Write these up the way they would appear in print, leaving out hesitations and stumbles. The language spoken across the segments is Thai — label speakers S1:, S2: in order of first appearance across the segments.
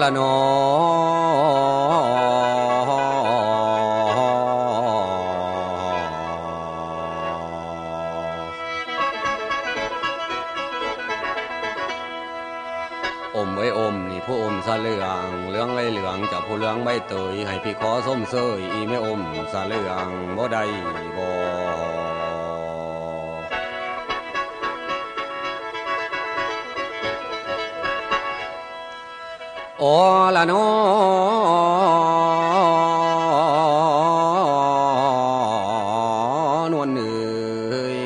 S1: ละนออมไว้อมนี่ผู้อมสะเหลืองเหลืองไรเหลืองจากผู้เหลืองใบเตยให้พี่ขอส้มเสยอีไม่อมสะเหลืองบ่ได้บ่โอ้ละนอนวลเอ๋ย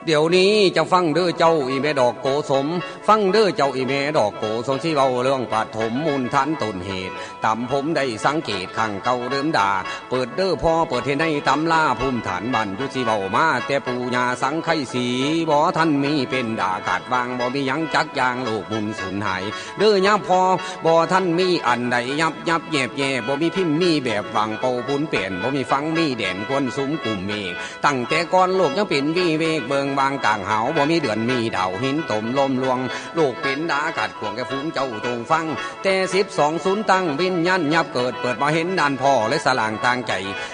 S1: เดี๋ยวนี้จะฟังเด้อเจ้าอีแม่ดอกโกสมฟังเด้อเจ้าอีแม่ดอกโกสมที่เว้าเรื่องปฐมมูลฐานต้นเหตุตามผมได้สังเกตขังเก่าเดิมด่าเปิดเด้อพ่อเปิดเห็นในตำลาภูมิฐานบันยุสิเว้ามาแต่ปู่ย่าสังไข่สีบ่ท่านมีเป็นด่ากาดวางบ่มียังจักยางโลกมุนสูญหายเด้อย่าพ่อบ่ท่านมีอันใดยับแยบแย่บ่มีพิมพ์มีแบบวังเป่าปุนเปลี่ยนบ่มีฟังมีแดนควรซุ้มกลุ่มเมฆตั้งแต่ก่อนโลกยังเป็นวิเวกเบิงบางกลางหาวบ่มีเดือนมีดาวหินตมลมลวงโลกเป็นดากัดขวงแกฟูงเจ้าตรงฟังแต่12ตั้งวิญญาณยับเกิดเปิดมาเห็นด้านพ่อและสลางทางใจ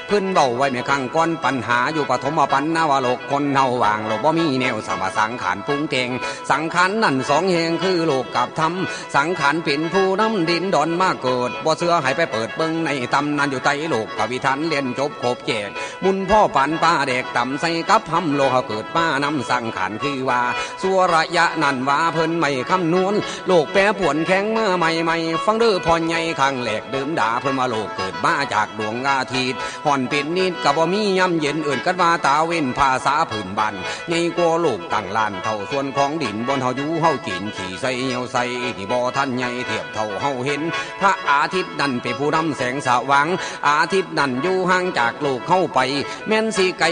S1: พื้นเบาไว้ไม่ข้างก้อนปัญหาอยู่ปฐมปัญนาวโลกคนเฮาวางโลกบ่มีแนวสมสังขารปรุงแต่งสังขารนั่นสองแห่งคือโลกกับธรรมสังขารเป็นผู้นำดินดอนมาเกิดบ่เสือให้ไปเปิดเบิ่งในตำนานอยู่ใต้โลกกวิธันเรียนจบครบแจกมุนพ่อปันป้าเด็กต่ำใส่กับหำโลกเกิดป้านำสังขารคือว่าสัวระยะนั่นว่าเพิ่นไม่คำนวณโลกแปรปวนแข็งเมื่อใหม่ฟังเด้อพรใหญ่ข้างแหลกเดิมด่าเพิ่นมาโลกเกิดมาจากดวงอาทิตย์ห่อนเป็นนิดกับบ่มีย่ำเย็นอื่นกันว่าตาเว้นภาษาพื้นบ้านใหญ่กว่าโลกตั้งล้านเท่าส่วนของดินบนเฮาอยู่เฮากินขี่ใส่เหี่ยวใส่ที่บ่ทันใหญ่เทียบเท่าเฮาเห็นพระอาทิตย์นั่นเป็นผู้นำแสงสว่างอาทิตย์นั่นอยู่ห่างจากโลกเฮาไปแม่นสิไกล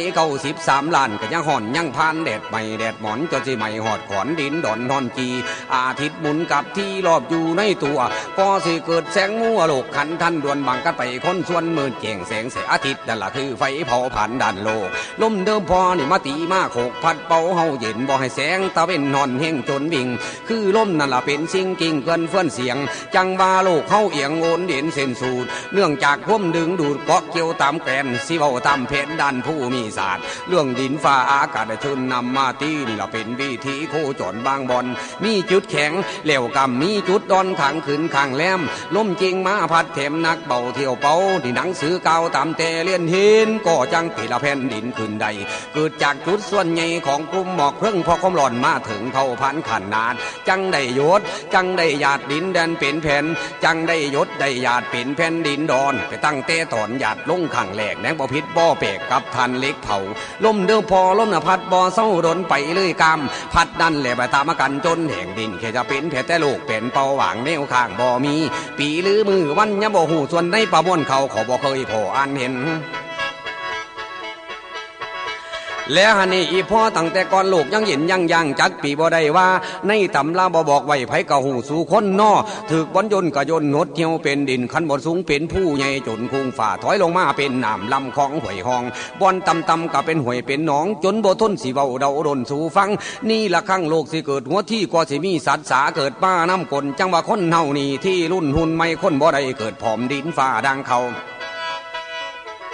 S1: 93ล้านก็ยังห่อนยังผ่านแดดใหม่แดดหมอนจนสิไม่หอดขอนดินดอนนอนจีอาทิตย์หมุนกับที่รอบอยู่ในตัวก็สิเกิดแสงมัวโลกขันทันดวนบังกันไปคนส่วนมืดแจ้งแสงอาทิตย์นั่นล่ะคือไฟเผาผ่านด้านโลกลมเดิมพอนี่มาตีมาโขกพัดเป่าเฮาเย็นบ่ให้แสงตะเว้นนอนเฮงจนวิ่งคือลมนั่นล่ะเป็นสิ่งกิ่งเกินเฟื่อนเสียงจังว่าโลกเฮาเอียงโอนเด่นเส้นสูตรเนื่องจากความดึงดูดเกาะเกี่ยวตามแกนสิเว้าตามเพชรด้านผู้มีศาสตร์เรื่องดินฟ้าอากาศได้เชิญนำมาตีนี่ล่ะเป็นวิธีโคจรบางบอนมีจุดแข็งแล้วกำมีจุดดอนขังขึ้นข้างแหลมลมจริงมาพัดเถมนักเบาเที่ยวเป่าที่หนังสือเก่าตามแต่เลียนเห็นก็จังปีละแผ่นดินขึ้นใดเกิดจากจุดส่วนใหญ่ของกลุ่มหมอกเครื่องพอความร้อนมาถึงเท่าพันขนาดจังได้ยศจังได้หยาดดินแดนเป็นแผ่นจังได้ยศได้หยาดเป็นแผ่นดินดอนไปตั้งแต่ตอนหยาดลงข้างแหลกแนงบ่พิษบ่เปกกับทันเล็กเผาลมเดิมพอลมน่ะพัดบ่เศร้าดนไปเลยกำพัดดันแหลไปตามกันจนแห่งดินแค่จะเป็นแผ่แต่โลกเป็นเป่าหวางแนวข้างบ่มีปีหรือมือวันยังบ่หูส่วนในประมวลเขาขอบ่เคยพออ่านเห็นแล้วฮันนี่อีพ่อตั้งแต่ก่อนโลกยังเห็นยังจักปีบ่ได้ว่าในตำราบ่บอกไว้ไผกะหูสู่คนนอถึกบอนยนต์กะยนต์หดเหี่ยวเป็นดินคันบ่สูงเป็นผู้ใหญ่จนคุงฝ่าถอยลงมาเป็นน้ำลำของห้วยห้องบ่อนต่ำๆกะเป็นห้วยเป็นหนองจนบ่ทนสิเว้าเดาดนสู่ฟังนี่ละครั้งโลกสิเกิดหัวที่กว่าสิมีสัตว์สาเกิดป้าน้ำกลจังว่าคนเฮานี่ที่รุ่นหุ่นไม่คนบ่ได้เกิดผอมดินฟ้าดังเขา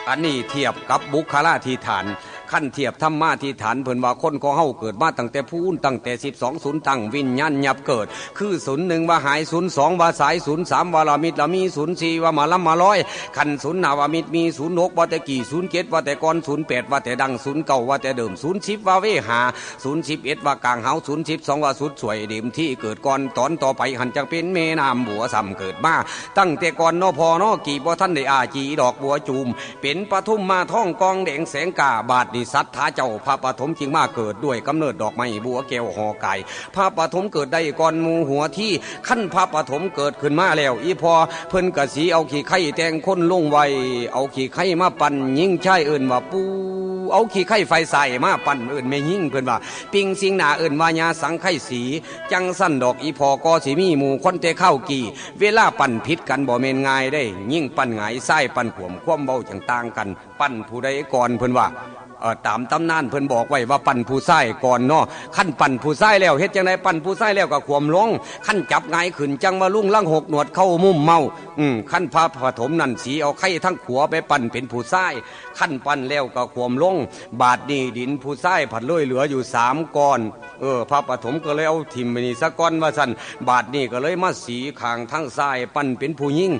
S1: อันนี้เทียบกับบุคลาธิฐานขั้นเทียบธรรมาธิฐานเพิ่นว่าคนของเฮาเกิดมาตั้งแต่พูนตั้งแต่12ศูนย์ตั้งวิญญาณยับเกิดคือ01ว่าหาย02ว่าสาย03ว่าละมิตรละมี04ว่ามาลำมาร้อยคัน0ว่ามิตรมี06ว่าแต่กี่07ว่าแต่ก่อน08ว่าแต่ดัง09ว่าแต่เดิม010ว่าเวหา011ว่ากลางเฮา012ว่าสุดสวยเดิมที่เกิดก่อนตอนต่อไปหันจังเป็นแม่น้ำบัวซ้ำเกิดมาตั้งแต่ก่อนนอพอนอกี่บ่ทันได้อาจีดอกบัวจูมเป็นปทุมมาท่องกองแดงแสงกาบาดศรัทธาเจ้าพระปฐมจริงมาเกิดด้วยกำเนิดดอกไม้บัวแก้วห่อไก่พระปฐมเกิดได้ก่อนหมู่หัวที่ขั้นพระปฐมเกิดขึ้นมาแล้วอีพอเพิ่นกะสีเอาขี้ไข่แตงคนลงไว้เอาขี้ไข่มาปั่นยิ่งใช่เอิ้นว่าปูเอาขี้ไข่ไฟใส่มาปั่นเอิ้นแม่ยิ่งเพิ่นว่าปิงสิงหนาเอิ้นว่ายาสังไข่สีจังสั้นดอกอีพอก็สิมีหมู่คนแต่เข้ากี่เวลาปั่นผิดกันบ่แม่นง่ายได้ยิ่งปั่นหงายไส้ปั่นขวมคว่ำเบาจังต่างกันปั่นผู้ใดก่อนเพิ่นว่า ตามตำนานเพิ่นบอกไว้ว่าปั่นผู้ชายก่อนเนาะขั้นปั่นผู้ชายแล้วเฮ็ดจังไดปั่นผู้ชายแล้วก็ขวมลงขั้นจับไงขึ้นจังมาลุ่งล่างหกหนวดเข้ามุมเมาขั้นพระปฐมนั่นสีเอาไข่ทั้งขัวไปปั่นเป็นผู้ชายขั้นปั่นแล้วก็ขวมลงบาดนี้ดินผู้ชายผัดเลยเหลืออยู่3ก้อนพระปฐมก็เลยเอาทิ่มไปนี่สักก้อนว่าซั่นบาดนี้ก็เลยมาสีข้างทั้งซ้ายปั่นเป็นผู้หญิง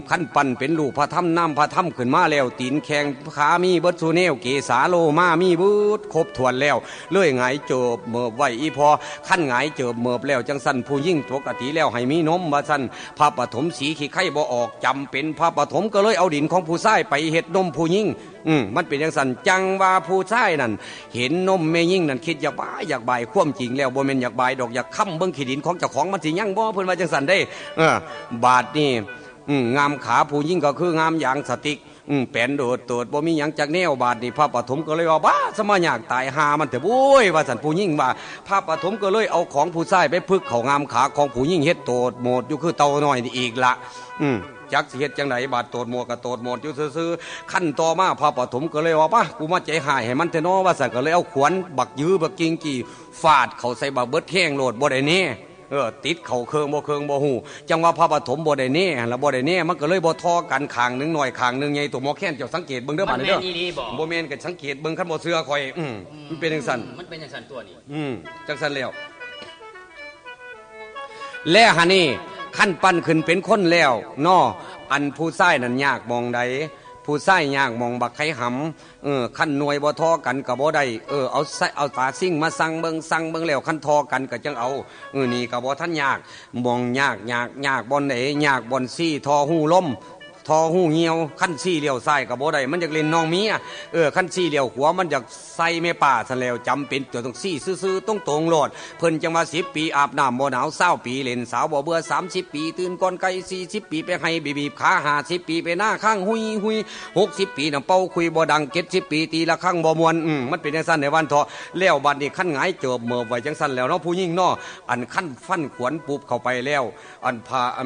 S1: ขั้นปั่นเป็นลูกพระธรรมน้ำพระธรรมขึ้นมาแล้วตีนแข็งขามีเบิดซูเนวเกสาโลมามีบุดครบถ้วนแล้วเลยหงายเจิบเมิบไว้อีพอขั้นหงายเจิบเมิบแล้วจังสันผู้ยิ่งปกติแล้วให้มีนมว่าสันพระปฐมสีขี้ไข่บ่ออกจำเป็นพระปฐมก็เลยเอาดินของผู้ชายไปเฮ็ดนมผู้ยิ่งมันเป็นจังสันจังว่าผู้ชายนั่นเห็นนมแม่ยิ่งนั่นคิดอยากบ้าอยากบายความจริงแล้วบ่แม่นอยากบายดอกอยากค้ำเบิ่งขี้ดินของเจ้าของมันสิยังบ่เพิ่นว่าจังสันได้บาดนี่งามขาผู้ยิ่งก็คืองามอย่างสติกแป้นโดดโตดบ่มีหยังจักแนวบาดนี่พระปฐมก็เลยว่าบ้าสมาอยากตายหามันแต่โว้ยว่าสันผู้ยิ่งว่าพระปฐมก็เลยเอาของผู้ชายไปพึกเขางามขาของผู้ยิ่งเฮ็ดโตดโหมดอยู่คือเต่าน้อยนี่อีกละจักสิเฮ็ดจังไดบาดโตดโหมดก็โตดโหมดอยู่ซื่อๆขั้นต่อมาพระปฐมก็เลยว่าป่ะกูมาใจหายให้มันเถอะเนาะว่าสันก็เลยเอาขวานบักยื้อบักกิงกี่ฟาดเขาใส่บักเบิดแข้งโลดบ่ได้แน่ติดเข่าเคืองบ่หูจังว่าพระปฐมบ่ได้แน่แล้วบ่ได้แน่มันก็เลยบ่ทอกันข้างนึงหน่อยข้างนึงใหญ่ตัวหมอแค้นเจ้าสังเกตเบิ่งเด้อบาดนี้เด้อบ่แม่นก็สังเกตเบิ่งคันบ่เชื่อข่อยมันเป็นจังซั่น
S2: มันเป็นจังซั่นตัวนี้
S1: จังซั่นแล้วและหะนี่ขั้นปั้นขึ้นเป็นคนแล้วน้ออันผู้ชายนั่นยากมองใดผู้ชายยากมองบักไข่หำขั้นหน่วยบ่ทอกันก็บ่ได้เอาตาซิ่งมาสั่งเบิ่งแล้วขั้นทอกันก็จังเอานี่ก็บ่ทันยากมองยากบ่อนไหนยากบ่อนซี่ทอหูล้มทอหูเหี่ยวขั้นซี่เลี้ยวซ้ายก็บ่ได้มันอยากเล่นน้องเมียขั้นซี่เลี้ยวขวามันอยากใส่แม่ป่าซะแล้วจำเป็นตัวต้องซี่ซื่อๆตรงๆโลดเพิ่นจังว่า10ปีอาบน้ำบ่หนาว20ปีเล่นสาวบ่เบื่อ30ปีตื่นก่อนไกล40ปีไปให้บีบขา50ปีไปหน้าข้างหุย60ปีน้ำเป่าคุยบ่ดัง70ปีตีละครั้งบ่ม่วนมันเป็นจังซั่นในวันเถาะแล้วบัดนี้ขั้นหงายเจิบเมิบไว้จังซั่นแล้วเนาะผู้หญิงเนาะอันขั้นฟันขวนปุบเข้าไปแล้วอัน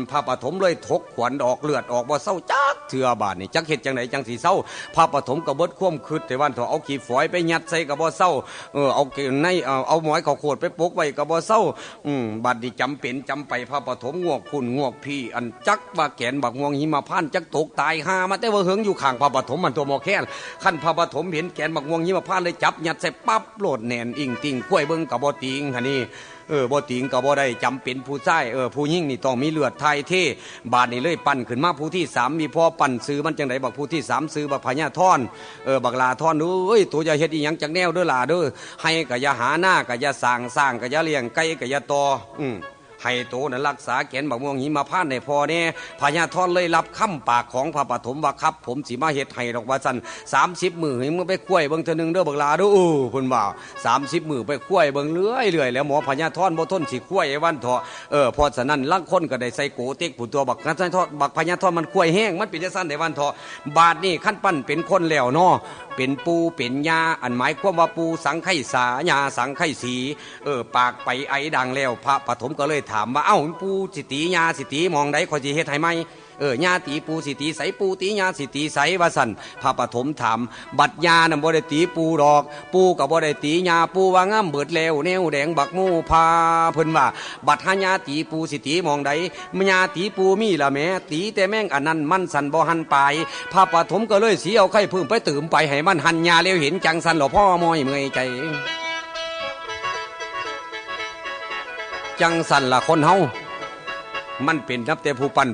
S1: พาปฐมเลยทกขวัญออกเลือดออกบ่เศร้าจักเถื่อบาดนี่จักเฮ็ดจังไดจังสิเศร้าพระปฐมก็เบิดความคิดแต่วันเถาะเอาขี้ฝอยไปยัดใส่ก็บ่เศร้าเอาหมอยข้าวโพดไปปกไว้ก็บ่เศร้าบาดนี้จำเป็นจำไปพระปฐมงวกคุณงวกพี่อันจักว่าแขนบักม่วงหิมพานต์จักตกตายหามาแต่ว่าเหิงอยู่ข้างพระปฐมมันตัวหมอแค้นคั่นพระปฐมเห็นแขนบักม่วงหิมพานต์เลยจับยัดใส่ปั๊บโลดแน่นอิงติ่งกล้วยเบิ่งก็บ่ติงหั่นนี่บ่ติงก็บ่ได้จำเป็นผู้ชายผู้หญิงนี่ต้องมีเลือดไทยเทบาดนี่เลยปั่นขึ้นมาผู้ที่3มีพอปั่นซื้อมันจังไดบักผู้ที่3ซื้อบักพญาท่อนบักลาท่อนเอ้ยตัวอย่าเฮ็ดอีหยังจักแนวเด้อล่ะเด้อให้ก็อย่าหาหน้าก็อย่าสร้างก็อย่าเลี้ยงไก่ก็อย่าต่อให้โตนั้นรักษาแขนบักม่วงหิมพานต์ให้พอแน่พญาท่อนเลยรับคำปากของพระปฐมว่าครับผมสิมาเฮ็ดให้ดอกว่าซั่น30มื้อให้มึงไปคุ้ยเบิ่งเทื่อนึงเด้อบักลาเด้อเพิ่นว่า30มื้อไปคุ้ยเบิ่งเรื่อยแล้วหมอพญาท่อนบ่ทนสิคุ้ยไอ้วันเถาะเพราะฉะนั้นลางคนก็ได้ใส่โกเต็กผู้ตัวบักพญาท่อนมันคุ้ยแห้งมันเป็นจังซั่นไอ้วันเถาะบาดนี้คันปั้นเป็นคนแล้วเนาะเป็นปูเป็นยาอันหมายความว่าปูสังไขสายาสังไขสีปากไปไอดังแล้วพระปฐมก็เลยถามว่าเอ้าปูสิตียาสิตีมองใดขอสิเฮ็ดให้ไหมญาตีปูสิตีใสปูตีญาสิตีใสว่าสั่นพระปฐมถามบัดญาน่ะบ่ได้ตีปูดอกปูก็บ่ได้ตีญาปูว่างามเบิดแล้วแนวแดงบักมูพาเพิ่นว่าบัดหาญาตีปูสิตีมองใดญาตีปูมีละแม่ตีแต่แม่งอันนั้นมันสั่นบ่หันปลายพระปฐมก็เลยสิเอาไข่พึ่งไปตื่มไปให้มันหันญาแล้วเห็นจังสั่นหรอพ่อมอยเมื่อยใจจังสั่นละคนเฮามันเป็นนับแต่ผู้ปั่น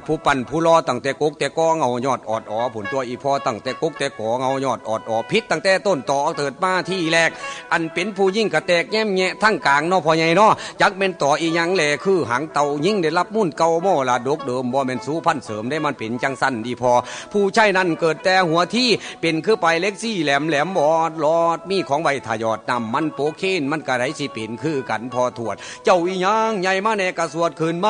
S1: ผู้รอตั้งแต่กกแต่กอเงายอดออดอ๋อผลตัวอีพอตั้งแต่กกแต่กอเงายอดออดอ๋อพิษตั้งแต่ต้นต่อเถิดมาที่แรกอันเป็นผู้ยิ่งกระแตกแย้มแงะทั้งกลางเนาะพ่อใหญ่เนาะจักเป็นต่ออีหยังแหล่คือหางเต่ายิ่งได้รับมุ่นเก่าโม่ละดกเดิมบ่แม่นสู้พันเสริมได้มันเป็นจังสั้นดีพอผู้ใช่นั่นเกิดแต่หัวที่เป็นคือไปเล็กซี่แหลมบอดลอดมีของใบทายอดนำมันโปเคนมันกระไรสิเป็นคือกันพอถวดเจ้าอีหยังใหญ่มาแน่กระสวดขึ้นม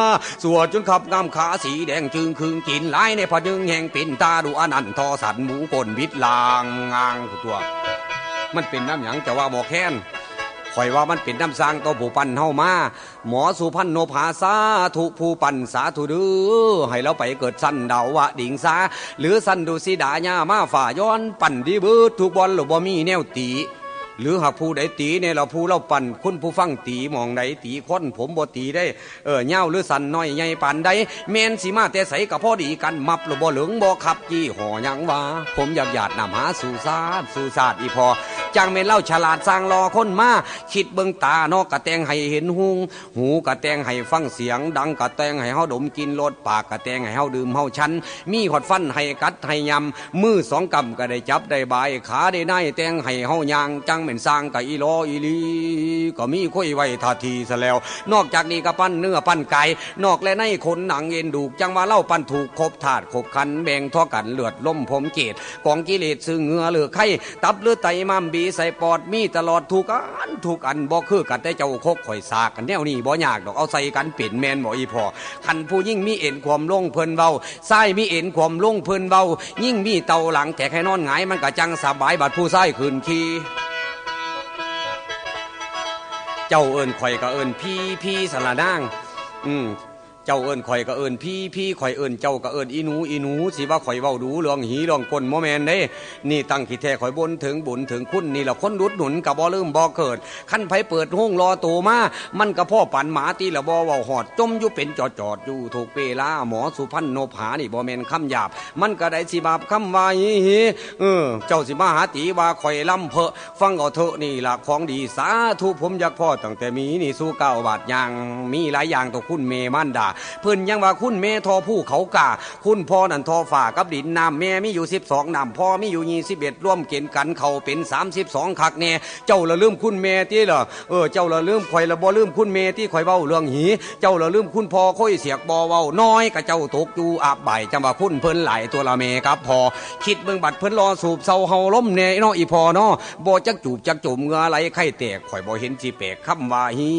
S1: าสวดจนขับงามขาสีแดงจึงคืนกินหลายในพะดึงแห่งปิ่นตาดูอนันทอสันหมูกลวิดลางงางตัวมันเป็นน้ำหยังจะว่าหมอแค้นค ข่อยว่ามันเป็นน้ำสร้างตัวผู้ปั่นเฮามาหมอสุพรรณโนภาสาธุผู้ปั่นสาธุเด้อให้เราไปเกิดสั้นดาวะดิ่งสาหรือสั้นดูสิดาญามาฝ่าย้อนปั่นดีเบิดทุกบอลหรือบ่มีแนวตีหรือหากผู้ใดตีเนี่ยเราผู้เราปั่นคุณผู้ฟังตีมองใดตีคนผมบ่ตีได้เง่าหรือสันน้อยใหญ่ปั่นใดแม่นสิมาแต่ใสกับพ่อดีกันมับหรือบ่เหลืองบ่ขับยี่ห่อยังว่าผมอยากหยาดนำหาสู่ศาสตร์อีพอจังแม่นเล่าฉลาดสร้างรอคนมาคิดเบิ่งตานอกกะแตงให้เห็นหูกะแตงให้ฟังเสียงดังกะแตงให้เฮาดมกินรสปากกะแตงให้เฮาดื่มเฮาชันมีหอดฟันให้กัดให้ยำมือสองกำก็ได้จับได้บายขาได้นายแตงให้เฮายางจังเหม็นสร้างกะอีลออีลีก็มีคุยไว้ท่าทีซะแล้วนอกจากนี้ก็ปั้นเนื้อปั้นไก่นอกและในขนหนังเอ็นดูกจังว่าเล่าปั้นถูกครบถาดครบคันแบ่งท่อกันเลือดล้มผมเกตกองกิเลสซึ่งเหงือเลือไข่ตับเลือดไตมัมบีใส่ปอดมีตลอดทุกอันบ่คือกันแต่เจ้าคกข่อยสากกันแนวนี้บ่ยากดอกเอาใส่กันเปลี่ยนแมนบ่อีพอคันผู้ยิ่งมีเอ็นความลงเพิ่นเบาไส้มีเอ็นความลงเพิ่นเบายิ่งมีเตาหลังแตกให้นอนหงายมันก็จังสบายบัดผู้ไส้คืนขี้เจ้าเอิญข่อยก็เอิญพี่สารนางเจ้าเอิญข่อยก็เอิญพี่ข่อยเอิญเจ้าก็เอิญอีหนูสิว่าข่อยเว้าดูเรื่องหีเรื่องกลโมแมนเด้นี่ตั้งขี้แท้ข่อยบนถึงบุญถึงคุณนี่ละคนดุดหนุนกับบ่ลืมบ่เกิดขั้นไผเปิดห้องรอโตมามันก็พ่อปั่นหมาตีละบ่เว้าหอดจมอยู่เป็นจอดอยู่ถูกเวลาหมอสุพรรณโนภานี่บ่แม่นคำหยาบมันก็ได้สิบาปคำว่าเจ้าสิมาหาตีว่าข่อยลำเพอฟังเอาเถอะนี่ล่ะของดีสาธุผมอยากพ่อตั้งแต่มีนี่สู้9 บาทอย่างมีหลายอย่างต่อคุณเมมันดาเพิ่นยังว่าคุณแม่ทอผู้เขากาคุณพ่อนั่นทอฝ่ากับดินน้ำแม่มีอยู่12น้ำพ่อมีอยู่21ร่วมเกณฑ์กันเขาเป็น32คักแน่เจ้าละลืมคุณแม่ติเหรอเจ้าละลืมข่อยละบ่ลืมคุณแม่ที่ข่อยเว้าเรื่องหีเจ้าละลืมคุณพ่อค่อยเสียกบ่เว้าน้อยกะเจ้าตกอยู่อาบใบจังว่าคุณเพิ่นหลายตัวละแม่ครับพอคิดเบิ่งบัดเพิ่นรอสูบเซาเฮาล้มแน่เนาะอีพอเนาะบ่จักจูบจักจุ่มเหงื่อไหลไข้แตกข่อยบ่เห็นสิแปลกคำว่าหี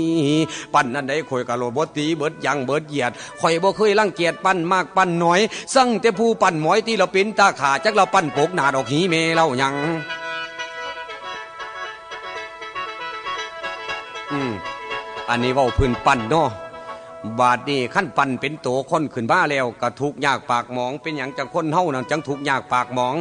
S1: ปั่นนั่นได้ข่อยก็โลบ่ตีเบิดยังเบิดเหยียดข่อยบ่เคยรังเกียจปั้นมากปั้นน้อยสั่งแต่ผู้ปั้นหมอยที่เราเป็นตาขาจักเราปั้นปกหน้าดอกหีเมเล่ายังอันนี้เว้าพื้นปั้นเนาะบาดนี้ขั้นปั่นเป็นโตคนขึ้นบ้าแล้วก็ทุกยากปากหมองเป็นอย่างจังคนเฮานั่นจังทุกยากปากหมอง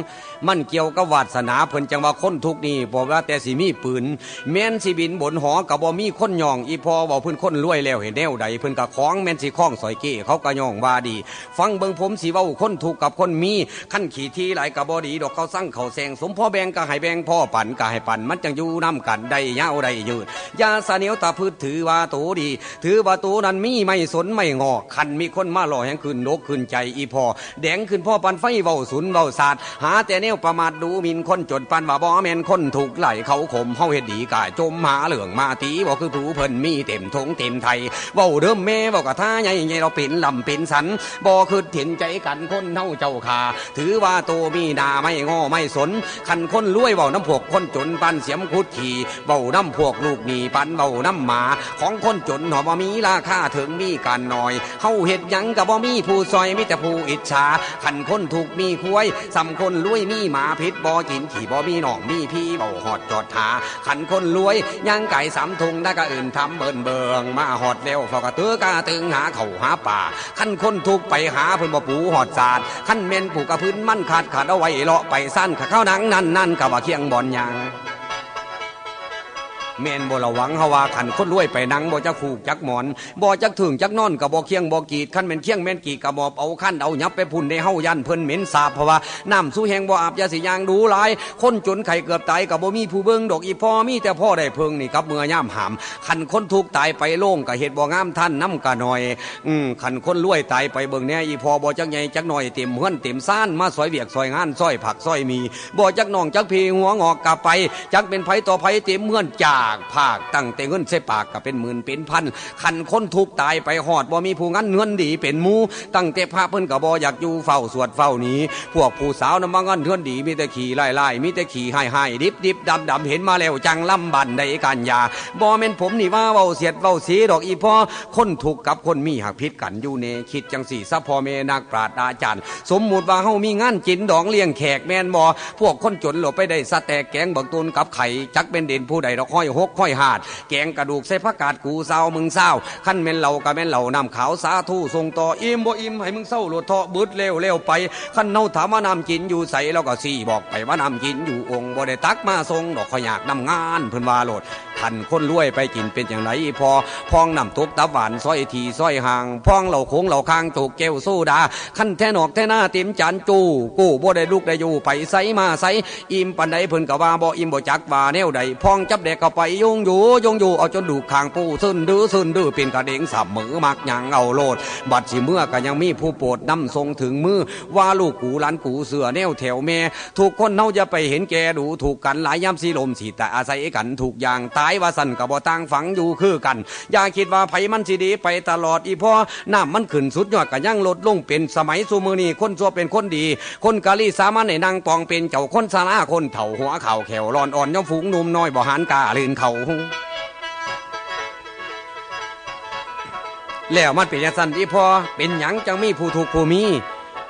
S1: มันเกี่ยวกับวาสนาเพิ่นจังว่าคนทุกนี่บ่ว่าแต่สิมีปืนแม่นสิบินบนหอก็บ่มีคนย่องอีพอเว้าเพิ่นคนรวยแล้วเห็นแนวใดเพิ่นก็ของแม่นสิคล้องสอยเก้เขาก็ย่องว่าดีฟังเบิ่งผมสิเว้าคนทุกกับคนมีขั้นขี้ทีหลายก็บ่ดีดอกเขาสั่งเขาแซงสมพ่อแบ่งก็ให้แบ่งพ่อปั่นก็ให้ปั่นมันจังอยู่นำกันได้ยาวได้ยืดอย่าสะเหนียวตาพืชถือว่าโตดีถือว่าโตนั้นมีไม่สนไม่งอคันมีคนมาหล่อแห่งขึ้นนกขึ้นใจอีพอแดงขึ้นพ่อปันไฟเว้าสุนเว้าศาสตร์หาแต่แนวประมาทดูหมิ่นคนจนปันว่าบ่แม่นคนถูกไหลเขาข่มเฮาเฮ็ดดีกะจมหาเหลืองมาตีบ่คือผู้เพิ่นมีเต็มทงเต็มไทยเว้าเดิมแม่เว้ากะท่าใหญ่ๆเราเป็นลำเป็นสันบ่คือเห็นใจกันคนเฮาเจ้าค่าถือว่าโตมีหน้าไม่งอไม่สนคันคนรวยเว้าน้ำพวกคนจนปันเสียมคุดขี่เว้าน้ำพวกลูกหนี้ปันเว้าน้ำหมาของคนจนหอบ่มีราคาถึงมีกันน้อยเฮาเฮ็ดหยังก็บ่มีผู้ซอยมีแต่ผู้อิจฉาคันคนถูกมีควายสำคนรวยมีหมาพิษบ่กินขี่บ่มีน้องมีพี่เบาหอดจอดหาคันคนรวยย่างไก่3 ถุงได้ก็อื่นทำเบิ่นเบิงมาหอดแล้วฟอกระเตือกะตึงหาเข้าหาป่าคันคนถูกไปหาเพิ่นบ่ปูหอดสาดคันแม่นผู้กระพื้นมันขาดเอาไว้เลาะไปสั้นข้าเข้าหนังนั่นก็ว่าเคียงบ่อนยังแม่นบ่ระวังเฮาว่าขันคนรวยไปนั่งบ่จักผูกจักหมอนบ่จักถึงจักนอนก็บ่เคียงบ่กีดคันแม่นเคียงแม่นกีดก็บ่เอาคันเอายับไปพุ่นในเฮายันเพิ่นเหม็นสาบเพราะว่าน้ำสู้แห้งบ่อาบยาสิยางดูหลายคนจนไข้เกือบตายก็บ่มีผู้เบิ่งดอกอีพ่อมีแต่พ่อได้เพิ่งนี่กับเมื่อยามหามคันคนทุกข์ตายไปโล่งก็เฮ็ดบ่งามท่านนำก็น้อยคันคนรวยตายไปเบิ่งแน่อีพ่อบ่จักใหญ่จักน้อยเต็มเฮือนเต็มซ่านมาซอยเวียกซอยงานซอยผักซอยมีบ่จักน้องจักพี่หัวงอกกะไปจักเป็นไผต่อไผเต็มเฮือนจากภาคตั้งแต่เงินใส่ปากก็เป็นหมื่นเป็นพันคันคนทุกตายไปหอดบ่มีผู้งั้นเงินดีเป็นมูตั้งแต่พระเพิ่นก็บ่อยากอยู่เฝ้าสวดเฝ้านี้พวกผู้สาวนำมาเงินเงินดีมีแต่ขี่ไล่ๆมีแต่ขี่ให้ดิบดำเห็นมาแล้วจังลำบันได้กันยาบ่แม่นผมนี่ว่าเว้าเสียดเว้าสีดอกอีพ่อคนทุกกับคนมีหักพิษกันอยู่เนคิดจังสี่ซะพ่อแม่นักปราชญ์อาจารย์สมมุติว่าเฮามีงานจินดองเลี้ยงแขกแม่นบ่พวกคนจนหลบไปได้สะแตกแกงบักตุนกับไข่จักเป็นเด่นผู้ใดดอกห้อย หกค่อยหาดแกงกระดูกใส่ผักกาดกูเศร้ามึงเศร้าขั้นแม่นเหล่ากับแม่นเหล่าน้ำขาวสาธุทรงต่ออิ่มบ่อิ่มให้มึงเศร้าโลดเทาะบึดเร็วไปขั้นเน่าถามว่าน้ำกินอยู่ใสแล้วก็สี่บอกไปว่าน้ำกินอยู่องค์บ่ได้ตักมาทรงดอกขอยากนำงานเพิ่นว่าโลดขันคนรวยไปกินเป็นอย่างไรพอพองน้ำตกตะหวานซอยทีซอยห่างพองเหล่าโค้งเหล่าคางตูกแก้วโซดาขั้นแท่นอกแท่หน้าเต็มจานจูกู้บ่ได้ลูกได้อยู่ไปไสมาไสอิ่มปันใดเพิ่นก็ว่าบ่อิ่มบ่จักว่าแนวใดพองจับเด็กก็ไปยงอยู่เอาจนดูคางปูซึนดื้อเป็นกระเด้งสับมือมักหยังเอาโลดบัดสิเมื่อก็ยังมีผู้โปรดนำทรงถึงมือว่าลูกกูหลานกูเสือแนวแถวแม่ถูกคนเฮาจะไปเห็นแก่ดูถูกกันหลายยามสิลมสิแต่อาศัยกันถูกอย่างตายว่าสั่นก็บ่ต่างฝังอยู่คือกันอย่าคิดว่าไผมันสิดีไปตลอดอีพ่อน้ำมันขึ้นสุดยอดก็ยังลดลงเป็นสมัยซุมื้อนี้คนชั่วเป็นคนดีคนกะลีสามัญให้นางปองเป็นเจ้าคนสาราคนเฒ่าหัวเข่าแขวร้อนอ่อนย่อมฝูงหนุ่มน้อยบ่หานกาลื่นเขาแล้วมันเป็นอย่างนั้นอีพ่อเป็นหยังจังมีผู้ถูกผู้มี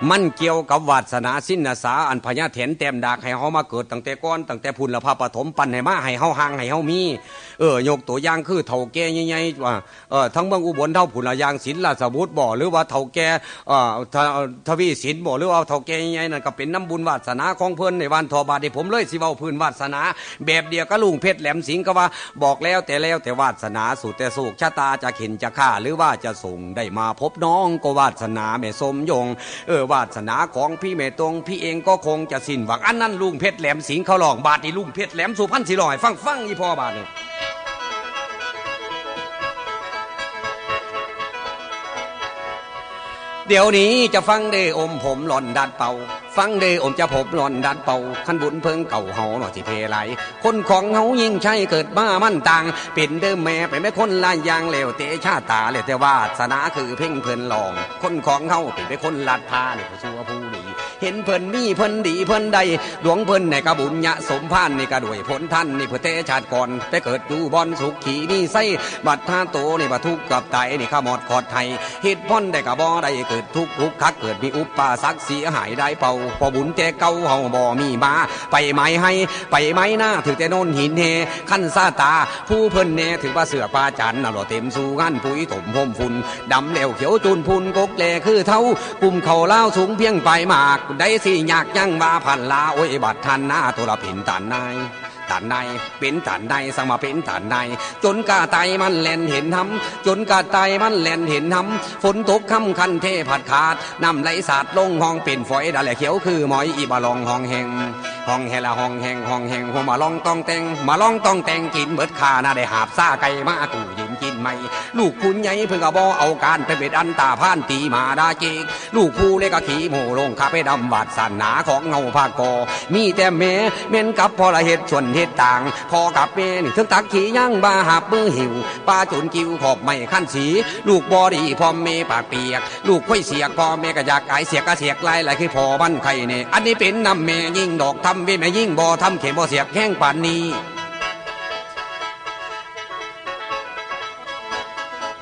S1: มันเกี่ยวกับวาสนาสินสาอันพญาแถนแต้มดากให้เฮามาเกิดตั้งแต่ก่อนตั้งแต่พุ่นละพระปฐมปันให้มาให้เฮาห่างให้เฮามียกตัวอย่างคือเฒ่าแก่ใหญ่ๆว่าทั้งเมืองอุบลเฒ่าพุ่นละอย่างศิลราชบุตรบ่หรือว่าเฒ่าแก่ทวีศิลป์บ่หรือว่าเฒ่าแก่ใหญ่ๆนั่นก็เป็นน้ำบุญวาสนาของเพิ่นในวันทอบาทที่ผมเลยสิเว้าพื้นวาสนาแบบเดียวกับลุงเพชรแหลมสิงห์ก็ว่าบอกแล้วแต่วาสนาสุดแต่สุขชะตาจะเข็นจะฆ่าหรือว่าจะส่งได้มาพบน้องก็วาสนาแม่สมยงวาสนาของพี่แม่ตรงพี่เองก็คงจะสิ้นหวังอันนั้นลุงเพชรแหลมสิงห์เขาหลอกบาทนี่ลุงเพชรแหลมสุพรรณสิหลอยฟังอีพ่อบาทนี่เดี๋ยวนี้จะฟังเดอมผมหล่อนดัดเป่าฟังเดอมจะผมหล่อนดัดเป่าขันบุญเพิ่งเก่าเฮาหน่อยสิเพไหลคนของเฮายิ่งใช่เกิดมามั่นต่างเป็นเดิมแม่ไปไม่คนลายยางเลวเตะชาตาเลวแต่วาสนาคือเพ่งเพิ่นหลองคนของเฮาเป็นไปคนลาดพาเนี่ยผู้ชั่วผู้ดีเห็นเพิ่นมีเพิ่นดีเพิ่นใดหลวงเพิ่นในกระบุญญะสมพานนี่กระด้วยผลท่านนี่เพื่อเตะชาติก่อนแต่เกิดอยู่บอนสุขขี่นี่ไส้บัดท่าโตนี่บัดทุกข์กับไตนี่ข้าหมดขอดไทยเฮ็ดพ่นได้กระบ่ได้เกิดทุกข์คักเกิดมีอุปสรรคเสียหายได้เป่าพอบุญแต่เก่าเฮาบ่มีมาไปไม้ให้ไปไม้หน้าถือแต่โน่นหินเฮขั้นซาตาผู้เพิ่นแน่ถือว่าเสือปลาจันน่ะรอเต็มสู่งานปุ๋ยถมพรมฝุ่นดำแล้วเขียวจุนพุ่นกกแลคือเท่าปุ่มเข่าเล่าสูงเพียงปลายหมากได้สิยากยังว่าพันลาโอ้ยบัดทันหน้าตัวละผินตานนายเป็นฐานในสั่งมาเป็นฐานในจนกาไตมันแล่นเห็นทำจนกาไตมันแล่นเห็นทำฝนตกค่ำคันเทผัดขาดน้ำไหลสาดลงห้องเป็นฝอยดาแหลเขียวคือหมอยอีบาลองห้องแหงละห้องแหงหัวมาลองต้องแต่งกินเบิดขาหน้าได้หาบซ่าไก่มาตู่ยืนกินไม่ลูกคุณใหญ่เพิ่งกะบ่เอาการไปเป็นอันตาผ่านตีมาดาเจกลูกผู้เล็กกะขี่โมลงข้าไปดำบาดสันหนาของเงาภาคกอมีแต่แม่เม่นกับพอละเหตุส่วนเหตุต่างพอกับแม่นี่ถึงตักขี่ย่างบาหับมือหิวปลาจุนกิ้วขอบไม่ขั้นสีลูกบอดีพอเมปากเปียกลูกค่อยเสียกพอเมกะอยากไอเสียกกะเสียกลายคือพอบ้านไข่เนี่ยอันนี้เป็นน้ำแม่ยิ่งดอกทำเว้แม่ยิ่งบ่ทำเข็มบ่เสียกแห้งป่านนี้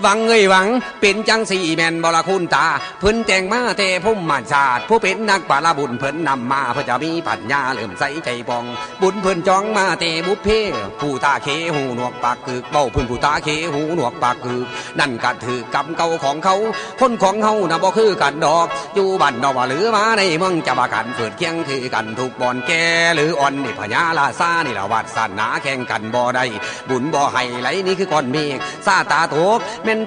S1: หวังหวังเป็นจังสีแมนบลาคุณตาเพิ่นแต่งมาแต่พุ่มมาศาสตร์ผู้เป็นนักปราบุญเพิ่นนำมาเพื่อจะมีปัญญาเลื่อมใสใจปองบุญเพิ่นจองมาแต่บุพเพผู้ตาเคหูหนวกปากกึกเบ้าเพิ่นผู้ตาเคหูหนวกปากกึกนั่นก็ถือกรรมเก่าของเขาคนของเฮาน่ะบ่คือกันดอกอยู่บ้านนอกหรือมาในเมืองจะบากันเกิดเคียงคือกันทุกบ่อนแก่หรืออ่อนนี่พญาลาซานี่ละวาสนาแข่งกันบ่ได้บุญบ่ให้ไหลนี่คือก้อนเมฆซาตาตก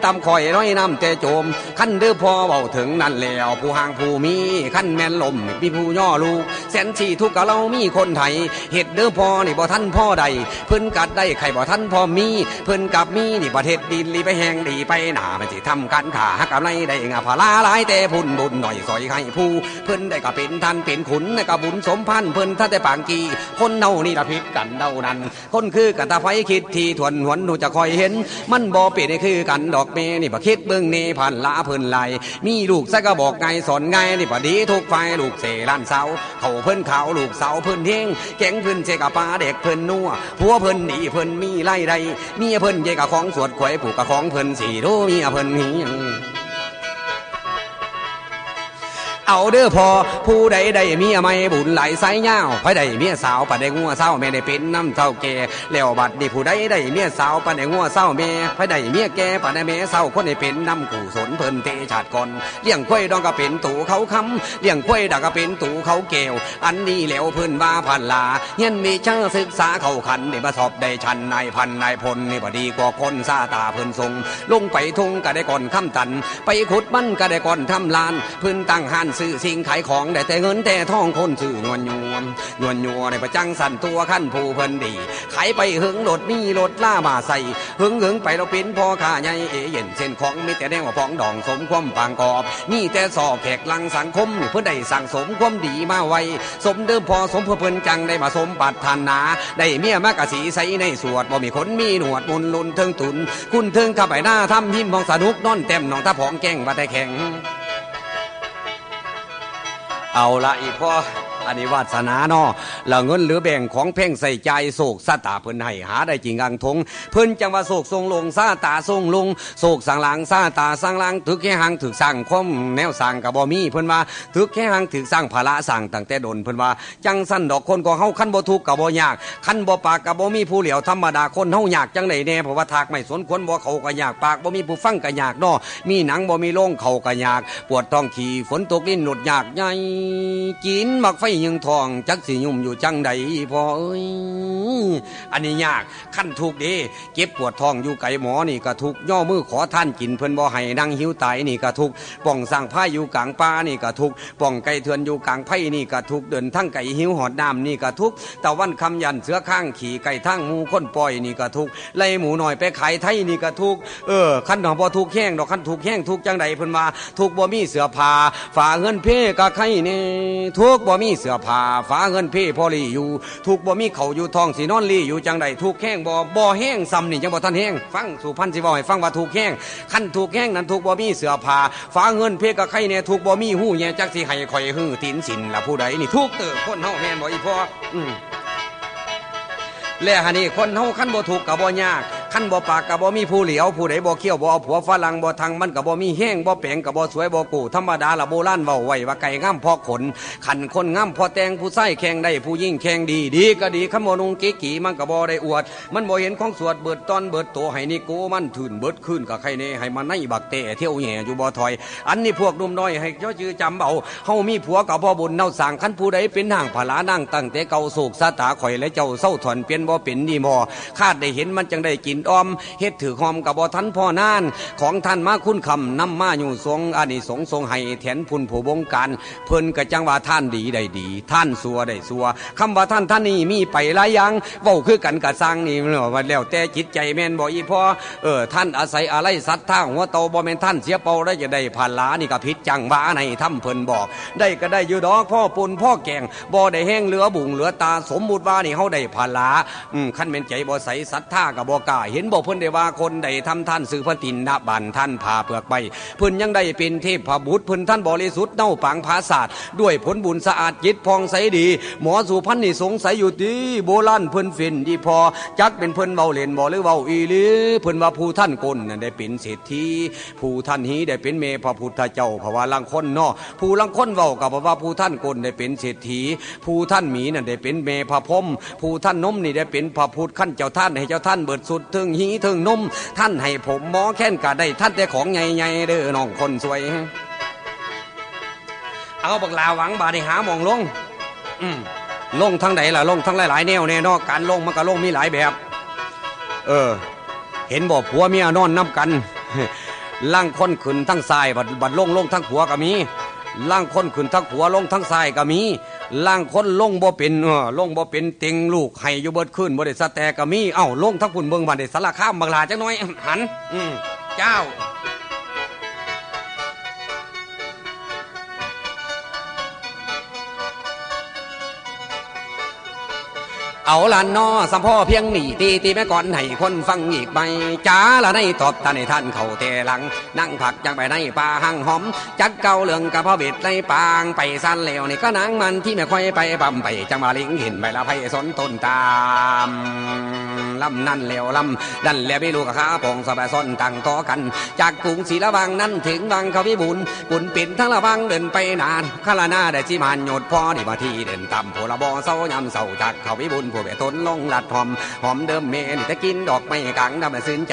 S1: ตำคอยน้อยน้ำแต่โจมขั้นเด้อพอเบาถึงนั่นแล้วผู้ห่างผู้มีขั้นแม่นลมมีผู้ย่อลูกแสนสี่ทุกกะเรามีคนไทยเฮ็ดเด้อพอนี่บ่ท่านพ่อใดเพิ่นกัดได้ใครบ่ท่านพ่อมีเพิ่นกับมีนี่ประเทศดินลีไปแหงดีไปหนามันสิทำกันขาหักกับไรได้งาพลาหลายแต่พุ่นบุญหน่อยซอยให้ผู้เพิ่นได้ก็เป็นท่านเป็นขุนในกะบุญสมพันธ์เพิ่นถ้าแต่ปางกีคนเน่านี่ละพิษกันเดานั้นคนคือกันตาไฟคิดทีทวนหวนหนูจะคอยเห็นมันบ่เป็นคือกันดอกเมนี่บ่คิดเบิ่งเนผ่านละเพิ่นไหลมีลูกซะก็บอกไงสอนไงนี่บ่ดีทุกฝ่ายลูกเสล้านเสาเขาเพิ่นขาวลูกเสาเพิ่นเฮงแข็งเพิ่นเสกะปลาเด็กเพิ่นนัวผัวเพิ่นดีเพิ่นมีไล่ใดเมียเพิ่นเยกะของสวดขวยผูกกะของเพิ่นสี่โดเมียเพิ่นเฮียง เอาเด้อพอผู้ใดได้เมียไม่บุญไหลสายยาวไปได้เมียสาวปะได้งัวเศร้าแม่ได้เป็นน้ำเท่าแก่แล้วบัดนี้ผู้ใดได้เมียสาวปะได้งัวเศร้าแม่ไปได้เมียแก่ปะได้แม่เศร้าคนได้เป็นน้ำกูสนเพิ่นเตชาติก่อนเลี้ยงควายดองก็เป็นตู่เขาคำเลี้ยงควายดองก็เป็นตู่เขาแก้วอันนี้แล้วเพิ่นว่าพันลาเย็นมีช่างศึกษาเข้าขันได้มาสอบได้ชันนายพันนายพลนี่บ่ดีกว่าคนซาตาเพิ่นทรงลงไปทุ่งก็ได้ก่อนค้ำตันไปขุดมันก็ได้ก่อนทำลานเพิ่นตั้งห้านซื้อสิ่งขายของได้แต่เงินแต่ทองคนซื้อนวลยัวในประจังสั่นตัวขั้นผู้เพิ่นดีขายไปหึงรถมีรถล่ามาใส่หึงไปเราเป็นพ่อข้าใหญ่เย็นเส้นของมีแต่แดงว่าฟองดองสมความปางกอบมีแต่สอบแขกลังสังคมเพื่อได้สั่งสมความดีมาไว้สมเดิมพอสมเพื่อเพิ่นจังได้มาสมปัตถานาได้เมียมากะสีใสในสวดบ่มีคนมีหนวดมุนลุนเทิงตุนคุณเทิงข้าไปหน้าทำหิมมองสนุกนอนเต็มน้องตาผองแก้งว่าแต่แข็งเอาละอีพ่ออันนี้วาสนาเนาะแล้วเงินหรือแบ่งของเพ่งใส่ใจโศกซาตาเพิ่นให้หาได้จริงอังทงเพิ่นจังว่าโศกทรงลงซาตาทรงลงโศกสังหลังซาตาสังหลังถึกแค่หังถึกสร้างคมแนวสร้างกับบ่มีเพิ่นว่าถึกแค่หังถึกสร้างภาระสร้างตั้งแต่ดนเพิ่นว่าจังสั้นดอกคนก็เฮาคันบ่ทุกข์ก็บ่ยากคันบ่ปากก็บ่มีผู้เหลียวธรรมดาคนเฮายากจังได๋แน่เพราะว่าทากไม่สนควรบ่เขาก็ยากปากบ่มีผู้ฟังก็ยากเนาะมีหนังบ่มีโรงเขาก็ยากปวดท้องขี้ฝนตกลิ้นหนดยากใหญ่กินมักไฟยิงทองจักสิยุ่มอยู่จังใดพอเอ้ยอันนี้ยากขั้นทุกเด้เจ็บปวดท้องอยู่ไกลหมอนี่ก็ทุกย่อมือขอท่านกินเพิ่นบ่ให้นั่งหิวตายนี่ก็ทุกป่องสร้างผ้าอยู่กลางป่านี่ก็ทุกป่องไก่เถื่อนอยู่กลางไผ่นี่ก็ทุกเดินทั้งไก่หิวหอดน้ำนี่ก็ทุกตะวันคำยันเสือข้างขี่ไก่ทั้งหมูค้นปล่อยนี่ก็ทุกไล่หมูหน่อยไปขายไทยนี่ก็ทุกขั้นดอกบ่ทุกแห้งดอกขั้นทุกแห้งทุกจังใดเพิ่นว่าทุกบ่มีเสื้อผ้าฝาเงินเพ่ก็ไข่นี่ทุกบ่มีเสื้อผ้าฝาเงินเพ่พอลีอยู่ทุกบ่มีเขาอยู่ท้องสีนอนลีอยู่จังใดทุกแห้งบ่แห้งซ้ำนี่จังบ่ทันแห้งฟังสุพรรณสิบ่ให้ฟังว่าทุกแห้งขั้นทุกแห้งนั้นทุกบ่มีเสื้อผ้าฝาเงินเพ่ก็ไข่เนี่ยทุกบ่มีหู้แย่จักสิให้ข่อยหื้อตีนสินล่ะผู้ใดนี่ทุกเติบคนเฮาแม่นบ่อีพ่อแล้วหันนี่คนเฮาคันบ่ถูกก็บ่ยากคันบ่ปากก็บ่มีผู้เหลียวผู้ใดบ่เขี้ยวบ่เอาผัวฝรั่งบ่ทางมันก็บ่มีแห้งบ่แปลงก็บ่สวยบ่กูธรรมดาละโบราณเว้าไว้ว่าไก่งามพอขนคันคนงามพอแต่งผู้ใส่แข่งได้ผู้ยิ่งแข่งดีก็ดีคำบ่นุ่งกิ๊กี่มันก็บ่ได้อวดมันบ่เห็นของสวดเบิดตอนเบิดโตให้นี่กูมันถื่นเบิดคืนก็ใครแน่ให้มันในบักเตะเที่ยวแหย่อยู่บ่ถอยอันนี้พวกหนุ่มน้อยให้เจ้าชื่อจำเอาเฮามีผัวก็บ่บุญเนาสร้างคันผู้ใดเป็นห่างผลานั่งตั้งแต่เก่าโศกสาตาข่อยและเจ้าเศร้าถอนเปลี่ยนบ่เป็นดีบ่คาดได้เห็นมันจังได้กินอ้อมเฮ็ดถือหอมกับบ่ทันพ่อนานของท่านมาคุณคำนำมาอยู่ทรงอานิสงส์ทรงให้แทนพุ่นผู้บงการเพิ่นก็จังว่าท่านดีได้ดีท่านสัวได้สัวคำว่าท่านนี่มีไปหลายอย่างเว้าคือกันกะสร้างนี่ว่าแล้วแต่จิตใจแม่นบ่อีพ่อท่านอาศัยอะไรศรัทธาหัวโตบ่แม่นท่านเสียเป่าได้จะได้ผ่านลานี่ก็ผิดจังว่าในทำเพิ่นบอกได้ก็ได้อยู่ดอกพ่อปุ่นพ่อแกงบ่ได้แห้งเหลือบุงเหลือตาสมมุติว่านี่เฮาได้ผ่านลาคันแม่นใจบ่ใสศรัทธาก็บ่กล้าเห็นบ่เพิ่นได้ว่าคนใดทำท่านสื่อพระตินณบันท่านพาเปลือกใบเพิ่นยังได้เป็นเทพบุตรเพิ่นท่านบริสุทธิ์เน่าปังภาศาสตร์ด้วยผลบุญสะอาดจิตพองใสดีหมอสุพรรณนี่สงสัยอยู่ดีโบราณเพิ่นฟินดีพอจักเป็นเพิ่นเว้าเล่นบ่หรือเว้าอีหลีเพิ่นว่าผู้ท่านกลนั่นได้เป็นเศรษฐีผู้ท่านหีได้เป็นเมพระพุทธเจ้าเพราะว่าลังคนเนาะผู้ลังคนเว้ากับว่าผู้ท่านกลได้เป็นเศรษฐีผู้ท่านหมีนั่นได้เป็นเมพระพรหมผู้ท่านนมนี่ได้เป็นพระพุทธขั้นเจ้าท่านให้เจ้าท่านเบิดสุดถึงหีถึงนมท่านให้ผมหมอแค้นก็ได้ท่านแต่ของใหญ่ๆเด้อน้องคนสวยเอาบักลาหวังบาได้หามองลงลงทั้งใดล่ะลงทั้งหลายๆแนวแน่นอนการลงมันก็ลงมีหลายแบบเห็นบ่ผัวเมียนอนน้ำกันล่างคนขึ้นทั้งซ้ายบัดลงทั้งผัวก็มีล่างคนขึ้นทั้งผัวลงทั้งซ้ายก็มีล่างคนลงบ่เป็นลงบ่เป็นเต็งลูกให้อยู่เบิดขึ้นบ่ได้สะแตก็มีเอ้าลงทั้งพุ่นเบิ่งบัดได้สารคามบักลาจักหน่อยหันเจ้าเอาละนอสัมพ่อเพียงหนีตีแม่ก่อนให้คนฟังอีกใบจ้าละในตอบตาในท่านเขาเตหลังนั่งผักจังไปในป่าหังหอมจักเก่าเรื่องกับพ่อเบ็ดในปางไปสั้นแล้วนี่ก็นางมันที่ไม่ค่อยไปบำไปจังมาลิงเห็นไปละไพสนต้นตาม ลำนั่นแล้วลำดันแล้วไม่รู้กับขาปองสบายซ้อนตั้งต่อกันจากกรุงศรีละวังนั้นถึงวังเขาพิบูลบุญปิ่นทั้งละวังเดินไปนานข้าละหน้าได้ที่มันหยดพอดีมาที่เดินต่ำโพละบอเศร้ายำเศร้าจากเขาพิบูลผู้เบทนลงลัดหอมเดิมเมนแต่กินดอกไม้กลางดำซื่นใจ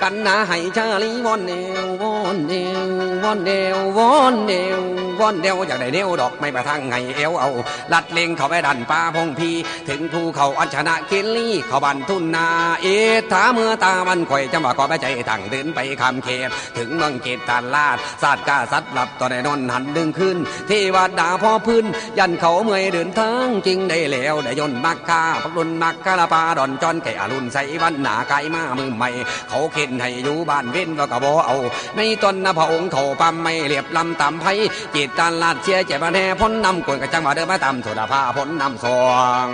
S1: กันนะให้ชาลีวอนเนววอนเนววอนเนววอนเนววอนเนวอยากได้เนวดอกไม้ประทังไงเอวเอาลัดเลงเขาไปดันป่าพงพีถึงภูเขาอัญชนะเกลี่เขาบันทุนนาเอถาเมื่อตามันข่อยจำว่าก็ไปใจตั้งเดินไปคำเขตถึงเมืองเกตตาลาดศาสตร์กาสัตว์หลับต่อในนอนหันดึงขึ้นเทวดาพอพื้นยันเขาเมื่อยเดินทางจริงได้แล้วได้ยนต์มักกาพักรุนมักกาลาปาดอนจอนไก่อรุณใสวันหนาไก่มามือใหม่เขาเข็นให้อยู่บ้านเว้นว่ากะบ่เอาในตอนพระองค์เขาปั๊มไม่เรียบลำต่ำไผ่เจตตาลาดเชียเจ็บแน่พ้นนำกวนกระจังว่าเดินมาตำโซดาผ้าพ้นนำซอง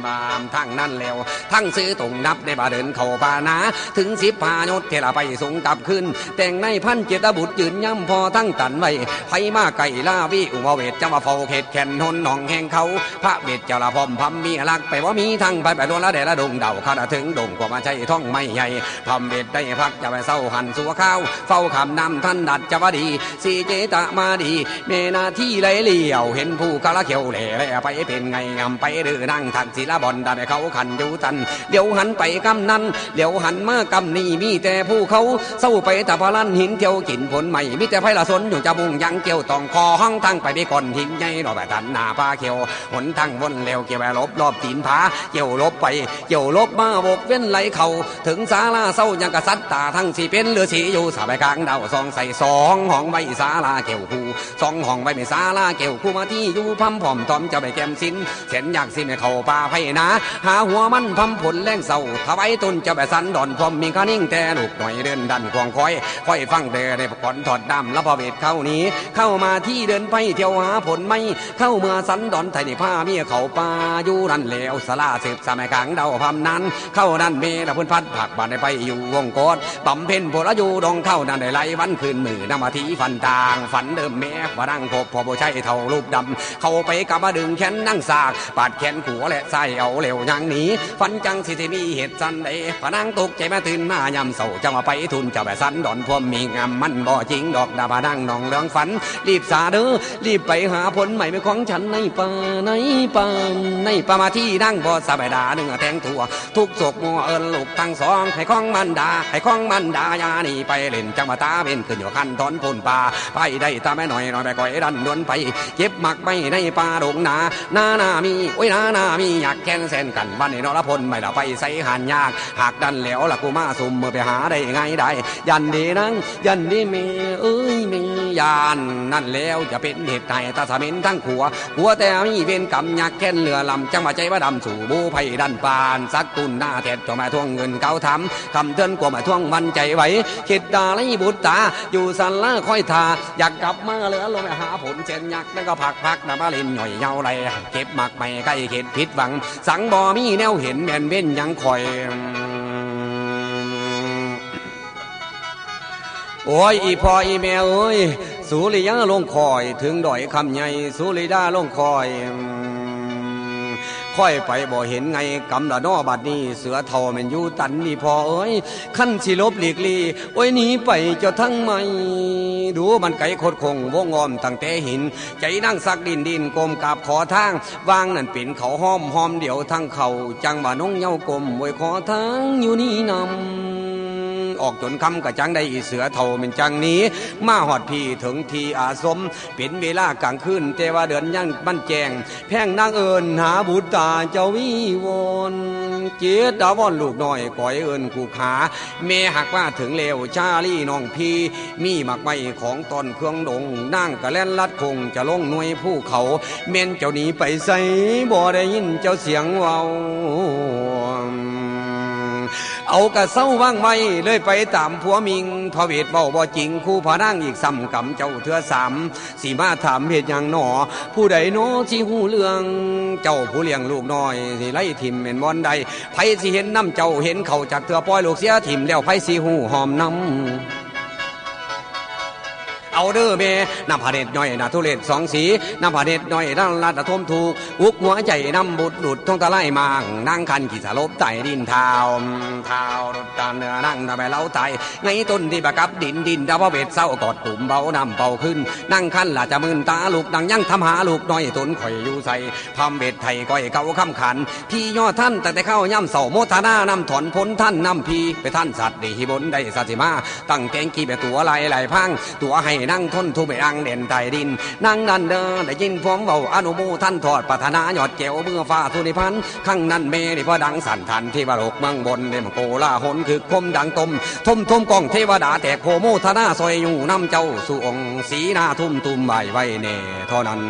S1: บามทั้งนั้นแล้วทั้งซื้อตรงนับในบาเดินเขาปานาถึง15 ยศเทละไปสูงตับขึ้นแต่งในพันเจตบุตรยืนย่ำพอทั้งตันไว้ไผมาไก่ลาวิอุมาเวทจะมาเฝ้าเขตแขนทนหนองแห่งเขาพระเบ็ดเจ้าละพอมพัมมีลักไปว่ามีทั้งไปโดนละแดละดงเดาข้าถึงดงกว่ามาใช่ท่องไม่ใหญ่พัมเบ็ดได้พักจะไปเศร้าหันสัวข้าวเฝ้าคำนำท่านดัดจะว่าดีสีเจตมาดีเมนาที่ไหลเลี่ยวเห็นผู้กะละเขียวแหล่ไปเป็นไงงำไปดื้อนั่งทักศิลบอนดาไปเขาขันอยู่ตันเดี๋ยวหันไปกำนั้นเดี๋ยวหันมากำนี้มีแต่ผู้เขาเศร้าไปตะพลันหินเที่ยวกินผลใหม่มีแต่ไพละสนอยู่จะบุงยังเกี่ยวตองคอห้องทั้งไปไปก่อนหินใหญ่ดอกแบบตันหน้าปลาเขียวหนทั้งวนเล้วเกี่ยวลบรอบตีนผาเกี่ยวลบไปเกี่ยวลบมาบกเว้นไหลเขาถึงศาลาเศร้ายังกระสัดตาทั้งสีเป็นเรือสีอยู่สาบกลางดาวซองใส่2 ห้องใบศาลาเกี่ยวคู่2 ห้องใบไม่ศาลาเกี่ยวคู่มาที่อยู่พัมผอมทอมจะไปแกมสินเส้นอยากสิไม่เข้าป่าไผ่นาหาหัวมันพัมผลแรงเศร้าถวายตนจะแบบสันดอนพร้อมมีข้านิ่งแต่ลูกหน่อยเดินดันควงคอยฟังเดได้ก่อนถอดดำแล้วพอเวทเข้านี้เข้ามาที่เดินไปเที่ยวหาผลไม่เข้าเมื่อสันดอนไทยในผ้าเมียเขาป่าอยู่นั่นแล้วสลาสืบสมัยกลางเดาพำนั้นเข้านั่นเมละพื้นพัดผักบานได้ไปอยู่วงกอดบำเพ็ญผลอยู่ดองเข้านั่นได้ไล่วันคืนมือนำมาทีฟันต่างฝันเดิมแม่ว่านั่งพบพอโบใช่เท่ารูปดำเข้าไปกับมาดึงแขนนั่งสากปาดแขนขัวและใส่เอาเหลวอย่างนี้ฝันจังสิมีเหตุสันใดพนังตกใจมาตื่นมายำเศร้าจะมาไปทุนเจ้าแบบสันดอนพวมมีงามมันบ่จริงดอกดาบานั่งนองเรื่องฝันรีบสาเด้อรีบไปหาผลใหม่ไม่ของฉันในป่ามาที่นั่งบ่สบายดาหนึ่งแทงถั่วทุกโศกมัวเอิญลูกทั้ง2ให้ของมันดายานี่ไปเล่นจังมาตาเป็นขึ้นอยู่ขั้นตอนพุ่นป่าไปได้ตาแม่หน่อยไปก่อยดันดวนไปเก็บหมักไม่ในป่าดงนามีโอ้ยนามีอยากแค้นแสนกันวันนี้นรพลไม่ละไปใส่หันยากหากดันแล้วล่ะกูมาสุ่มมือไปหาได้ไงได้ยันดีนังยันดีเมเอ้ยเมยานนั่นแล้วจะเป็นเหตุใดตาสมินทั้งขัวแต่มีเวรกรรมอยากแค้นเรือลำจังมาใจว่าดำสู่บูไผ่ดันปานสักตุนหน้าแทดจะมาทวงเงินเก่าทำคำเตือนกว่ามาทวงวันใจไว้คิดตาไล่บุตรตาอยู่สันละค่อยทาอยากกลับมาเหลือลงไปหาผลเช่นยักษ์แล้วก็พักนะมาเล่นหน่อยเยาไรเก็บหมักไม่ใกล้เข็ดผิดหวังสังบ่มีแนวเห็นแม่นเว้นยังคอยโอ้ยอีพ่ออีแม่เอ้ยสุริยะลงคอยถึงดอยคำใหญ่สุริยะลงคอยค่อยไปบ่เห็นไงกำละนอบัดนี้เสือเท่ามันอยู่ตันนี่พอเอ้ยขั้นสิลบหลีกลีโอ้ยหนีไปเจ้าทั้งไม่ดูมันไก่โคตรคงวงอมตั้งแต่หินใจนั่งซักดินกลมกราบขอทางวางนั่นเป็นเขาห้อมเดี่ยวทั้งเขาจังบ่านงเย้ากลมไว้ขอทางอยู่นี่นำออกจนคำกะจังได้เสือเท่าเป็นจังนี้มาหอดพี่ถึงทีอาสมเป็นเวลากลางคืนแต่ว่าเดือนยังบันแจงแพงนางเอิญหาบุตรตาเจ้าวิวนเจี๊ยดาวอนลูกน้อยก่อยเอิญคู่ขาแม่หักว่าถึงเลวชาลี่น้องพี่มีหมักไม้ของตอนเครื่องดงนั่งกะแล่นลัดคงจะลงหน่วยผู้เขาเม่นเจ้าหนีไปใส่บ่ได้ยินเจ้าเสียงเว้าเอากระเซ้าว่างไว้เลยไปตามผัวมิงพระเวทเบาบ่จริงคู่พระนั่งอีกซ้ำกำเจ้าเถื่อ3สีมาถามเหตุอย่างหนอผู้ใดโนสิหูเรื่องเจ้าผู้เลี้ยงลูกน้อยสิไล่ถิ่มเป็นบอนใดไผสิเห็นน้ำเจ้าเห็นเขาจากเถื่อปล่อยลูกเสียถิ่มแล้วไผสิหูหอมน้ำ เอาเด้อแม่น้ำผาเด็ดย่อยน่ะทุเรศสองสีน้ำผาเด็ดย่อยนั่งลัดทมถูกอุกหัวใจน้ำบุดดุดท้องตะไลมางนั่งคันขี่สลบไตดินเท้าดุดตามเนื้อนั่งทำไมเล้าไตไงต้นที่ประกับดินดาวเบ็ดเศร้ากอดตุ่มเบาน้ำเบาขึ้นนั่งคันละจะมึนตาลูกดังยังทำหาลูกน้อยตนข่อยอยู่ใส่พำเบ็ดไทยก้อยเก่าคำขันพี่ยอดท่านแต่เข้าย่ำเสาโมทนานำถอนพ้นท่านนำพีไปท่านสัตว์ดีบนได้สัตสิมาตั้งแกงกีแบบตัวไหลพังตัวให้นั่งทนทุบไปอังเด่นไตดินนั่งนั่นเดินได้ยินฟ้องเบาอนุโมท่านทอดปัถนาหยอดเจียวเมื่อฟ้าทุนิพันธ์ข้างนั้นเมนี่พอดังสั่นทันที่ว่าโลกเมืองบนเดมโกลาหนคือคมดังทมกองเทวดาแตกโพโมทนาซอยอยู่น้ำเจ้าสู่องค์สีนาทุ่มตุ่มใบไว้เน่เท่านั้น